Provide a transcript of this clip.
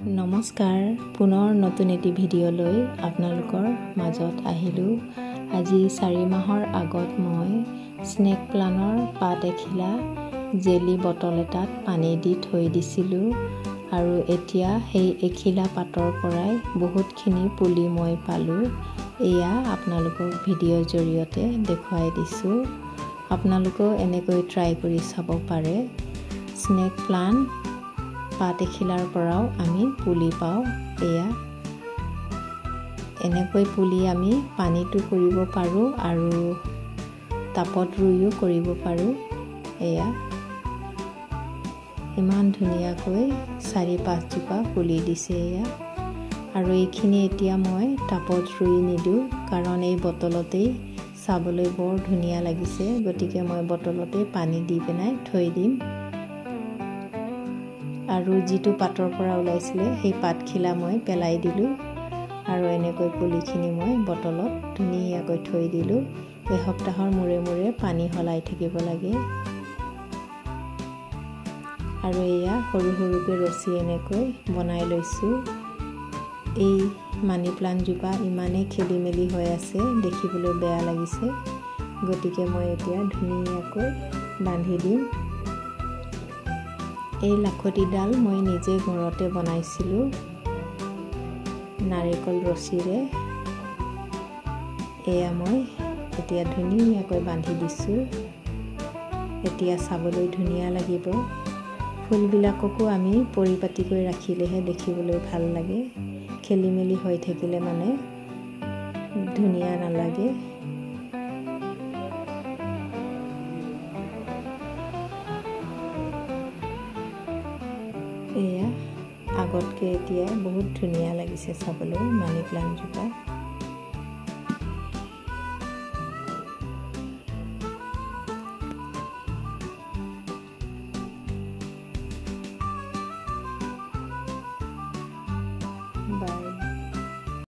নমস্কাৰ পুনৰ নতুন এটি ভিডিঅ'লৈ আপোনালোকৰ মাজত আহিলোঁ। আজি 4 মাহৰ আগত মই স্নেক প্লানৰ পাত এখিলা জেলি বটল এটাত পানী দি থৈ দিছিলোঁ আৰু এতিয়া সেই এখিলা পাতৰ পৰাই বহুতখিনি পুলি মই পালোঁ। এয়া আপোনালোকক ভিডিঅ'ৰ জৰিয়তে দেখুৱাই দিছোঁ। আপোনালোকেও এনেকৈ ট্ৰাই কৰি চাব পাৰে। স্নেক প্লান পাত এখিলাৰ পৰাও আমি পুলি পাওঁ। এয়া এনেকৈ পুলি আমি পানীটো কৰিব পাৰোঁ আৰু টাবত ৰুইও কৰিব পাৰোঁ। এয়া ইমান ধুনীয়াকৈ 4-5 জোপা পুলি দিছে এয়া। আৰু এইখিনি এতিয়া মই টাবত ৰুই নিদিওঁ, কাৰণ এই বটলতেই চাবলৈ বৰ ধুনীয়া লাগিছে, গতিকে মই বটলতে পানী দি পেলাই থৈ দিম। আৰু যিটো পাতৰ পৰা ওলাইছিলে সেই পাতখিলা মই পেলাই দিলোঁ আৰু এনেকৈ পুলিখিনি মই বটলত ধুনীয়াকৈ থৈ দিলোঁ। এসপ্তাহৰ মূৰে মূৰে পানী সলাই থাকিব লাগে। আৰু এয়া সৰু সৰুকৈ ৰছী এনেকৈ বনাই লৈছোঁ। এই মানি প্লাণ্টজোপা ইমানেই খেলি মেলি হৈ আছে, দেখিবলৈ বেয়া লাগিছে, গতিকে মই এতিয়া ধুনীয়াকৈ বান্ধি দিম। এই লাখুটিডাল মই নিজে ঘৰতে বনাইছিলোঁ নাৰিকল ৰছীৰে। এয়া মই এতিয়া ধুনীয়াকৈ বান্ধি দিছোঁ। এতিয়া চাবলৈ ধুনীয়া লাগিব। ফুলবিলাককো আমি পৰিপাটিকৈ ৰাখিলেহে দেখিবলৈ ভাল লাগে। খেলি মেলি হৈ থাকিলে মানে ধুনীয়া নালাগে। এয়া আগতকৈ এতিয়া বহুত ধুনীয়া লাগিছে চাবলৈ মানি প্লাণ্টজোপা।